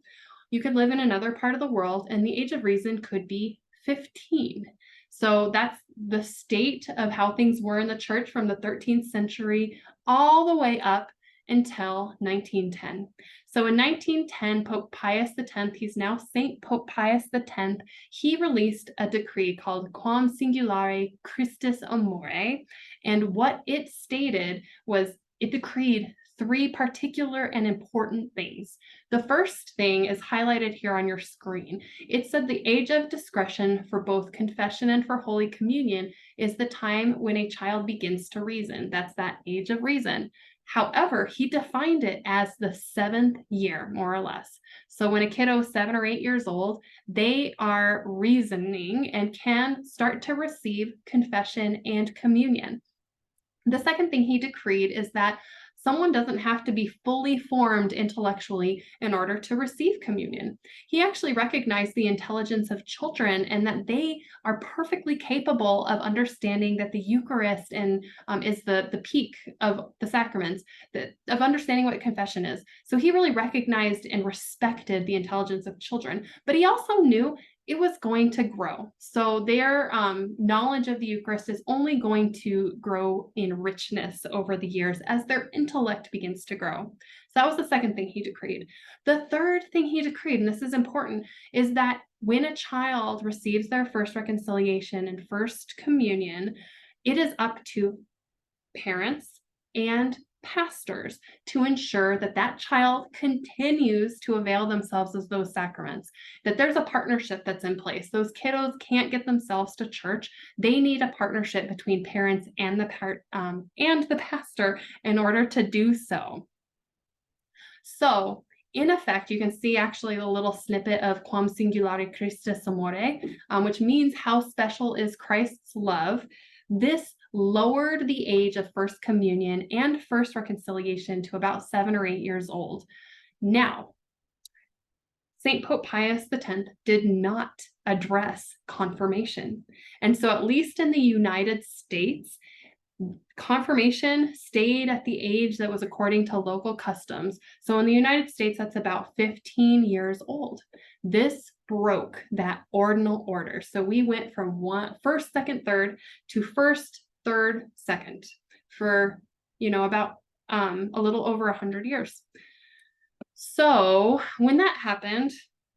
You could live in another part of the world and the age of reason could be 15. So that's the state of how things were in the church from the 13th century all the way up until 1910. So in 1910, Pope Pius X, he's now Saint Pope Pius X, he released a decree called Quam Singulare Christus Amore. And what it stated was it decreed 3 particular and important things. The first thing is highlighted here on your screen. It said the age of discretion for both confession and for Holy Communion is the time when a child begins to reason. That's that age of reason. However, he defined it as the 7th year, more or less. So when a kiddo is 7 or 8 years old, they are reasoning and can start to receive confession and communion. The second thing he decreed is that someone doesn't have to be fully formed intellectually in order to receive communion. He actually recognized the intelligence of children and that they are perfectly capable of understanding that the Eucharist is the peak of the sacraments, of understanding what confession is. So he really recognized and respected the intelligence of children, but he also knew it was going to grow. So their knowledge of the Eucharist is only going to grow in richness over the years as their intellect begins to grow. So that was the second thing he decreed. The third thing he decreed, and this is important, is that when a child receives their first reconciliation and first communion, it is up to parents and pastors to ensure that that child continues to avail themselves of those sacraments, that there's a partnership that's in place. Those kiddos can't get themselves to church. They need a partnership between parents and the pastor in order to do so. So in effect, you can see actually a little snippet of Quam Singulare Christus Amore, which means how special is Christ's love. This lowered the age of first communion and first reconciliation to about 7 or 8 years old. Now, St. Pope Pius X did not address confirmation. And so at least in the United States, confirmation stayed at the age that was according to local customs. So in the United States, that's about 15 years old. This broke that ordinal order. So we went from first, second, third to first, third, second for, about a little over 100 years. So when that happened,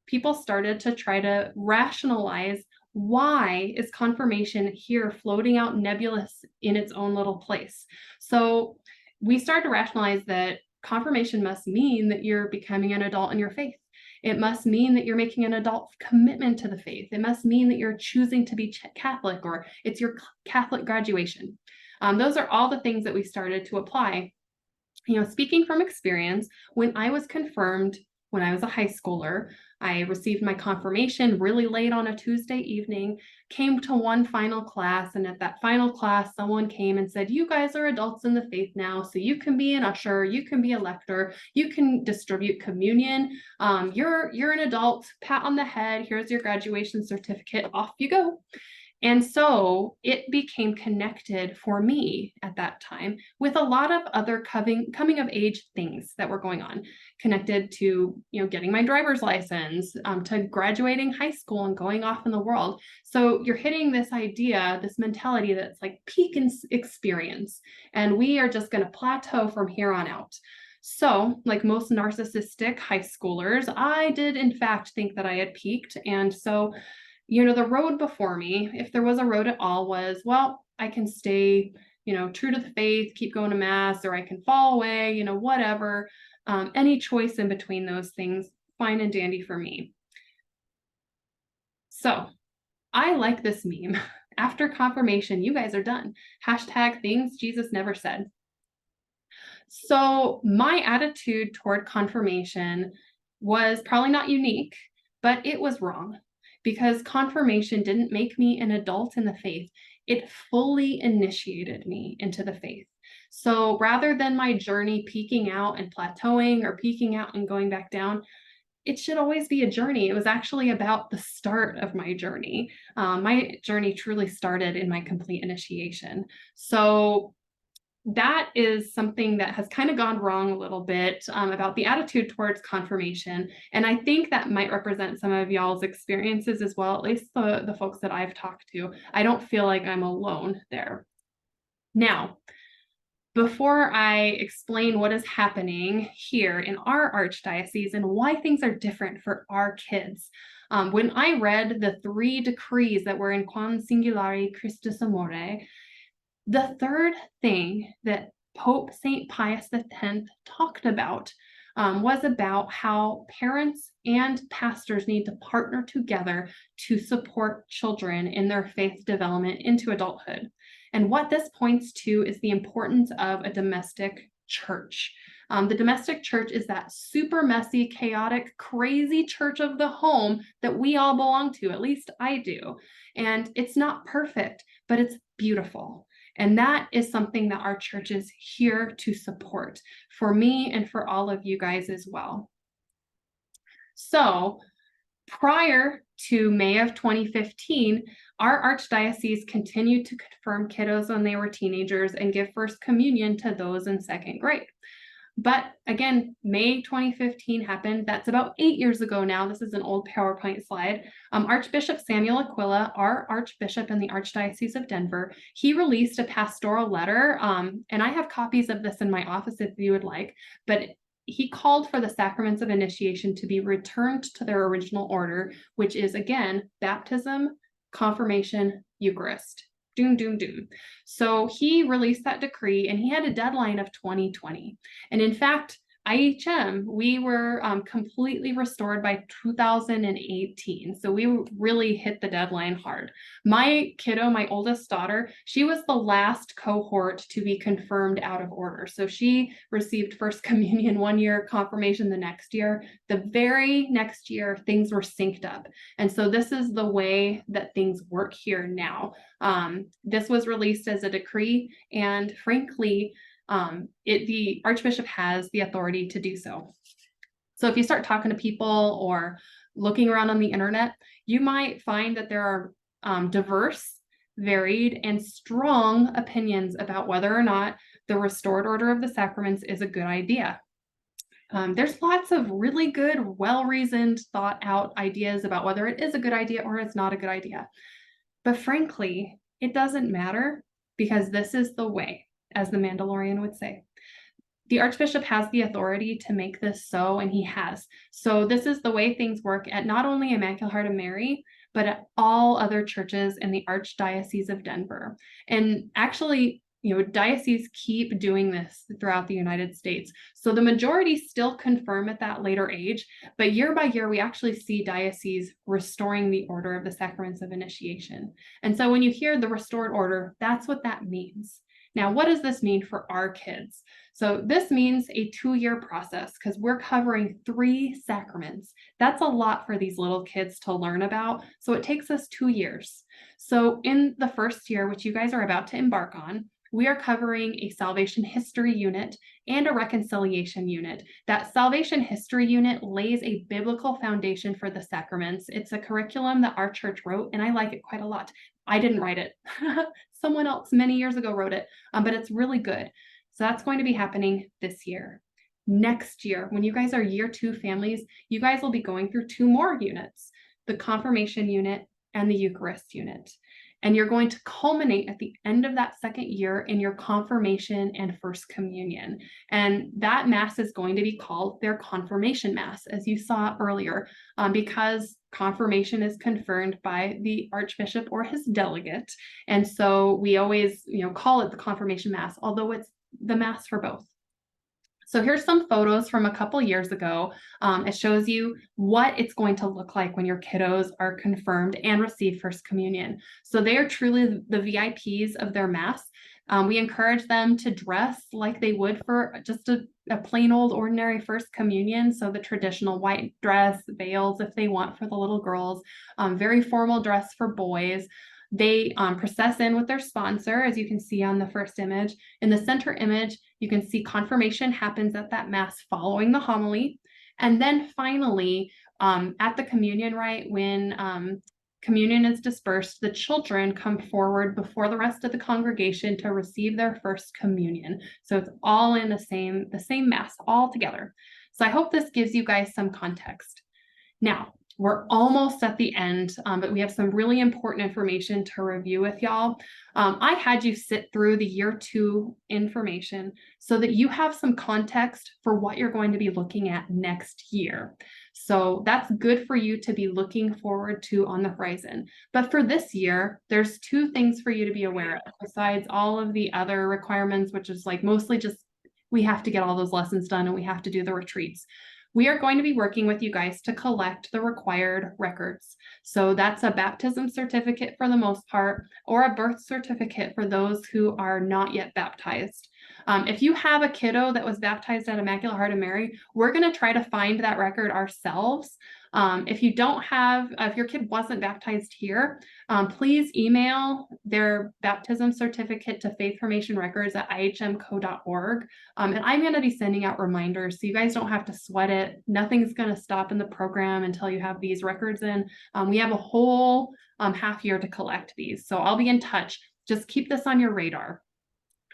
people started to try to rationalize, why is confirmation here floating out nebulous in its own little place? So we started to rationalize that confirmation must mean that you're becoming an adult in your faith. It must mean that you're making an adult commitment to the faith. It must mean that you're choosing to be Catholic, or it's your Catholic graduation. Those are all the things that we started to apply. Speaking from experience, when I was confirmed, when I was a high schooler, I received my confirmation really late on a Tuesday evening, came to one final class, and at that final class, someone came and said, you guys are adults in the faith now, so you can be an usher, you can be a lector, you can distribute communion, you're an adult, pat on the head, here's your graduation certificate, off you go. And so it became connected for me at that time with a lot of other coming of age things that were going on, connected to, getting my driver's license, to graduating high school and going off in the world. So you're hitting this idea, this mentality that's like peak experience, and we are just going to plateau from here on out. So, like most narcissistic high schoolers, I did in fact think that I had peaked. And so the road before me, if there was a road at all, was, well, I can stay, true to the faith, keep going to mass, or I can fall away, whatever. Any choice in between those things, fine and dandy for me. So I like this meme. After confirmation, you guys are done. # things Jesus never said. So my attitude toward confirmation was probably not unique, but it was wrong. Because confirmation didn't make me an adult in the faith. It fully initiated me into the faith. So rather than my journey peaking out and plateauing or peaking out and going back down, it should always be a journey. It was actually about the start of my journey. My journey truly started in my complete initiation. So that is something that has kind of gone wrong a little bit about the attitude towards confirmation. And I think that might represent some of y'all's experiences as well, at least the folks that I've talked to. I don't feel like I'm alone there. Now, before I explain what is happening here in our archdiocese and why things are different for our kids, when I read the 3 decrees that were in Quam Singulari Christus Amore, the third thing that Pope St. Pius X talked about was about how parents and pastors need to partner together to support children in their faith development into adulthood. And what this points to is the importance of a domestic church. The domestic church is that super messy, chaotic, crazy church of the home that we all belong to, at least I do. And it's not perfect, but it's beautiful. And that is something that our church is here to support for me and for all of you guys as well. So prior to May of 2015, our archdiocese continued to confirm kiddos when they were teenagers and give First Communion to those in second grade. But again, May 2015 happened. That's about 8 years ago now. This is an old PowerPoint slide. Archbishop Samuel Aquila, our Archbishop in the Archdiocese of Denver, he released a pastoral letter, and I have copies of this in my office if you would like, but he called for the sacraments of initiation to be returned to their original order, which is, again, baptism, confirmation, Eucharist. Doom, doom, doom. So he released that decree and he had a deadline of 2020. And in fact, IHM, we were completely restored by 2018. So we really hit the deadline hard. My kiddo, my oldest daughter, she was the last cohort to be confirmed out of order. So she received First Communion 1 year, confirmation the next year. The very next year, things were synced up. And so this is the way that things work here now. This was released as a decree, and frankly, the Archbishop has the authority to do so. So if you start talking to people or looking around on the internet, you might find that there are diverse, varied, and strong opinions about whether or not the restored order of the sacraments is a good idea. There's lots of really good, well-reasoned, thought-out ideas about whether it is a good idea or it's not a good idea. But frankly, it doesn't matter because this is the way, as the Mandalorian would say. The Archbishop has the authority to make this so, and he has. So this is the way things work at not only Immaculate Heart of Mary, but at all other churches in the Archdiocese of Denver. And actually, dioceses keep doing this throughout the United States. So the majority still confirm at that later age, but year by year, we actually see dioceses restoring the order of the sacraments of initiation. And so when you hear the restored order, that's what that means. Now, what does this mean for our kids? So this means a 2-year process because we're covering 3 sacraments. That's a lot for these little kids to learn about. So it takes us 2 years. So in the first year, which you guys are about to embark on, we are covering a salvation history unit and a reconciliation unit. That salvation history unit lays a biblical foundation for the sacraments. It's a curriculum that our church wrote, and I like it quite a lot. I didn't write it. Someone else many years ago wrote it, but it's really good. So that's going to be happening this year. Next year, when you guys are year 2 families, you guys will be going through 2 more units, the confirmation unit and the Eucharist unit. And you're going to culminate at the end of that second year in your confirmation and First Communion. And that Mass is going to be called their confirmation Mass, as you saw earlier, because confirmation is confirmed by the Archbishop or his delegate. And so we always, call it the confirmation Mass, although it's the Mass for both. So here's some photos from a couple years ago. It shows you what it's going to look like when your kiddos are confirmed and receive First Communion. So they are truly the VIPs of their Mass. We encourage them to dress like they would for just a plain old ordinary First Communion. So the traditional white dress, veils if they want for the little girls, very formal dress for boys. They process in with their sponsor, as you can see on the first image. In the center image, you can see confirmation happens at that Mass following the homily. And then finally, at the communion rite, when communion is dispersed, the children come forward before the rest of the congregation to receive their first communion. So it's all in the same Mass, all together. So I hope this gives you guys some context. Now, we're almost at the end, but we have some really important information to review with y'all. I had you sit through the year 2 information so that you have some context for what you're going to be looking at next year. So that's good for you to be looking forward to on the horizon. But for this year, there's 2 things for you to be aware of, besides all of the other requirements, which is like mostly just we have to get all those lessons done and we have to do the retreats. We are going to be working with you guys to collect the required records. So that's a baptism certificate for the most part, or a birth certificate for those who are not yet baptized. If you have a kiddo that was baptized at Immaculate Heart of Mary, we're going to try to find that record ourselves. If you don't have, if your kid wasn't baptized here, please email their baptism certificate to faithformationrecords@ihmco.org. And I'm going to be sending out reminders so you guys don't have to sweat it. Nothing's going to stop in the program until you have these records in. We have a whole half year to collect these. So I'll be in touch. Just keep this on your radar.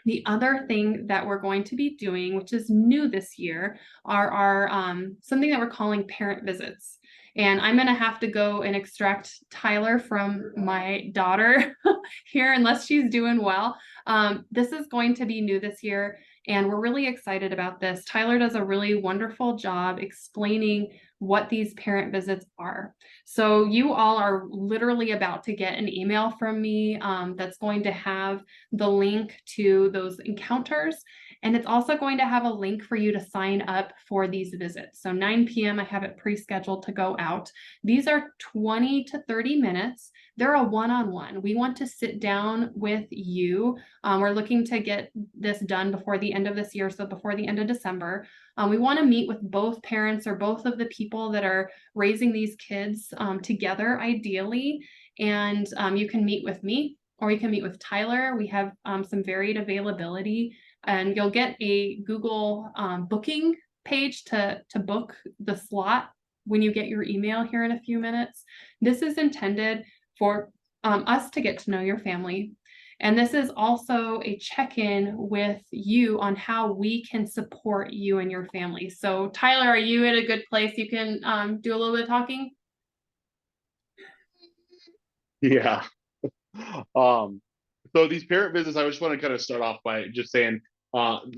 The other thing that we're going to be doing, which is new this year, are our something that we're calling parent visits. And I'm going to have to go and extract Tyler from my daughter here, unless she's doing well. This is going to be new this year, and we're really excited about this. Tyler does a really wonderful job explaining what these parent visits are. So you all are literally about to get an email from me that's going to have the link to those encounters. And it's also going to have a link for you to sign up for these visits. So 9 p.m. I have it pre-scheduled to go out. These are 20 to 30 minutes. They're a one-on-one. We want to sit down with you. We're looking to get this done before the end of this year, so before the end of December. We want to meet with both parents or both of the people that are raising these kids together, ideally. And you can meet with me or you can meet with Tyler. We have some varied availability, and you'll get a Google booking page to book the slot when you get your email here in a few minutes. This is intended for us to get to know your family. And this is also a check-in with you on how we can support you and your family. So Tyler, are you at a good place? You can do a little bit of talking? Yeah. So these parent visits, I just want to kind of start off by just saying,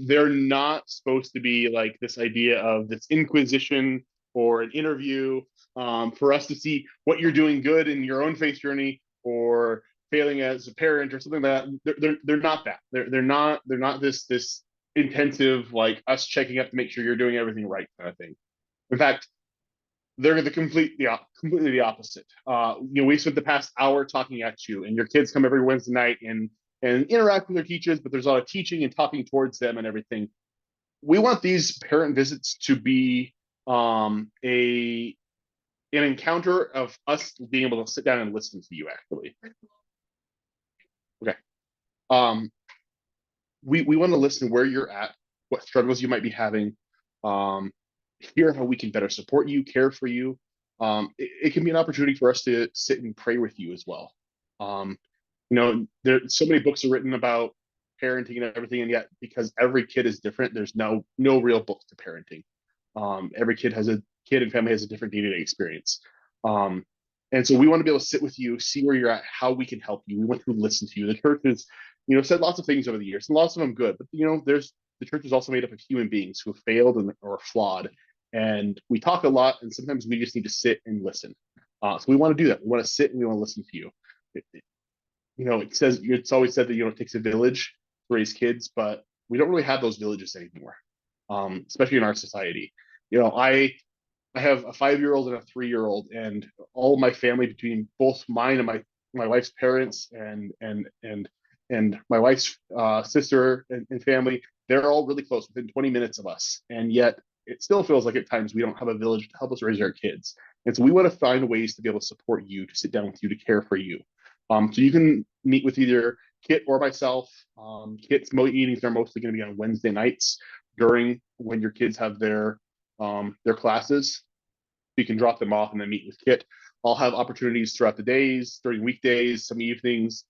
they're not supposed to be like this idea of this inquisition or an interview for us to see what you're doing good in your own faith journey or failing as a parent or something like that. They're not that. They're not this intensive, like us checking up to make sure you're doing everything right kind of thing. In fact, they're completely the opposite. We spent the past hour talking at you, and your kids come every Wednesday night and interact with their teachers, but there's a lot of teaching and talking towards them and everything. We want these parent visits to be an encounter of us being able to sit down and listen to you, actually. Okay. We want to listen where you're at, what struggles you might be having, hear how we can better support you, care for you. It can be an opportunity for us to sit and pray with you as well. There's so many books are written about parenting and everything, and yet because every kid is different, there's no real book to parenting. Every kid and family has a different day-to-day experience. And so we want to be able to sit with you, see where you're at, how we can help you. We want to listen to you. The church has, said lots of things over the years, and lots of them good, but the church is also made up of human beings who have failed or are flawed. And we talk a lot, and sometimes we just need to sit and listen. So we want to do that. We want to sit and we want to listen to you. It's always said that, it takes a village to raise kids, but we don't really have those villages anymore, especially in our society. I have a 5-year-old and a 3-year-old, and all my family, between both mine and my wife's parents and my wife's sister and family, they're all really close, within 20 minutes of us. And yet it still feels like at times we don't have a village to help us raise our kids. And so we want to find ways to be able to support you, to sit down with you, to care for you. So you can meet with either Kit or myself. Kit's meetings are mostly going to be on Wednesday nights during when your kids have their classes. You can drop them off and then meet with Kit. I'll have opportunities throughout the days, during weekdays, some evenings.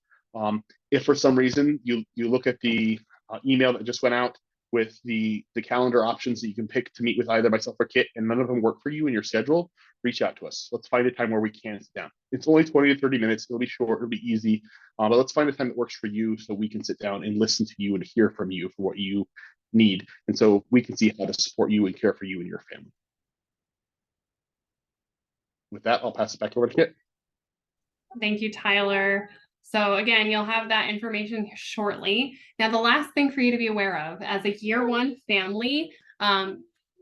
If for some reason you look at the email that just went out with the calendar options that you can pick to meet with either myself or Kit, and none of them work for you in your schedule, reach out to us. Let's find a time where we can sit down. It's only 20 to 30 minutes. It'll be short. It'll be easy. But let's find a time that works for you so we can sit down and listen to you and hear from you for what you need. And so we can see how to support you and care for you and your family. With that, I'll pass it back over to Kit. Thank you, Tyler. So again, you'll have that information shortly. Now, the last thing for you to be aware of as a year one family,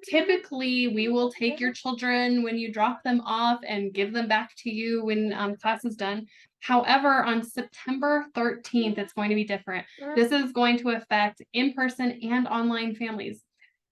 typically we will take your children when you drop them off and give them back to you when class is done. However, on September 13th, it's going to be different. This is going to affect in-person and online families.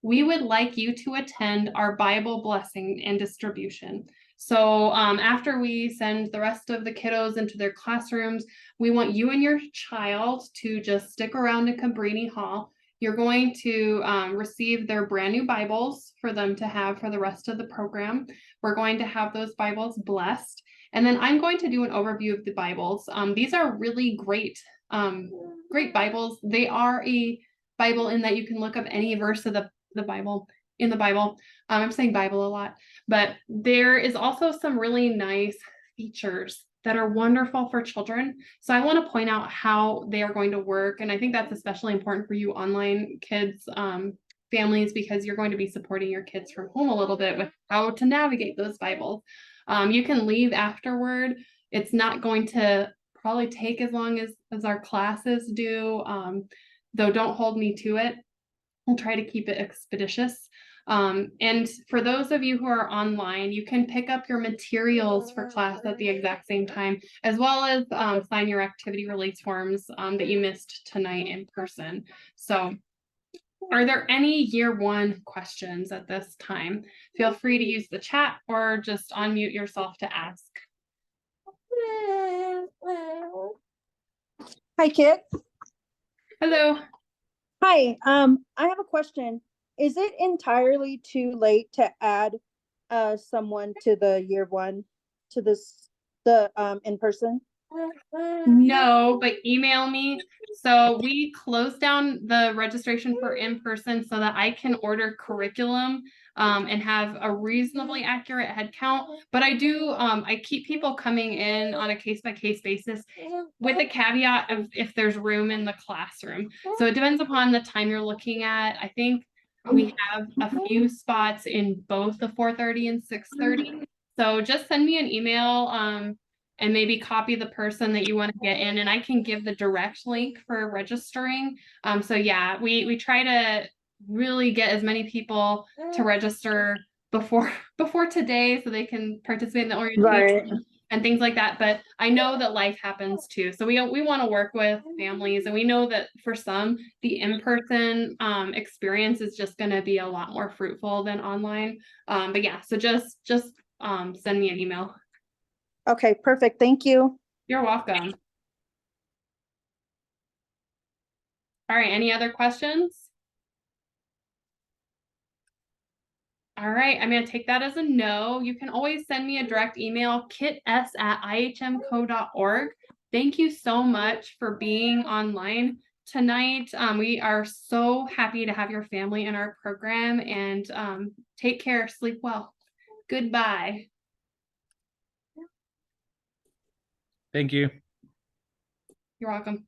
We would like you to attend our Bible blessing and distribution. So after we send the rest of the kiddos into their classrooms, we want you and your child to just stick around in Cabrini Hall. You're going to receive their brand new Bibles for them to have for the rest of the program. We're going to have those Bibles blessed. And then I'm going to do an overview of the Bibles. These are really great Bibles. They are a Bible in that you can look up any verse of the Bible. In the Bible. I'm saying Bible a lot, but there is also some really nice features that are wonderful for children. So I want to point out how they are going to work. And I think that's especially important for you online kids, families, because you're going to be supporting your kids from home a little bit with how to navigate those Bibles. You can leave afterward. It's not going to probably take as long as our classes do, though don't hold me to it. We'll try to keep it expeditious. And for those of you who are online, you can pick up your materials for class at the exact same time, as well as sign your activity release forms that you missed tonight in person. So are there any year one questions at this time? Feel free to use the chat or just unmute yourself to ask. Hi, Kit. Hello. Hi, I have a question. Is it entirely too late to add someone to the year one to the in-person? No, but email me. So we closed down the registration for in-person so that I can order curriculum and have a reasonably accurate head count. But I do, I keep people coming in on a case-by-case basis with a caveat of if there's room in the classroom. So it depends upon the time you're looking at. I think we have a few spots in both the 4:30 and 6:30. So just send me an email and maybe copy the person that you want to get in, and I can give the direct link for registering. So yeah, we try to really get as many people to register before today so they can participate in the orientation and things like that. But I know that life happens too. So we want to work with families, and we know that for some, the in-person experience is just going to be a lot more fruitful than online. But yeah, so just send me an email. Okay, perfect. Thank you. You're welcome. All right, any other questions? All right, I'm going to take that as a no. You can always send me a direct email, kits@ihmco.org. Thank you so much for being online tonight. We are so happy to have your family in our program, and take care, sleep well. Goodbye. Thank you. You're welcome.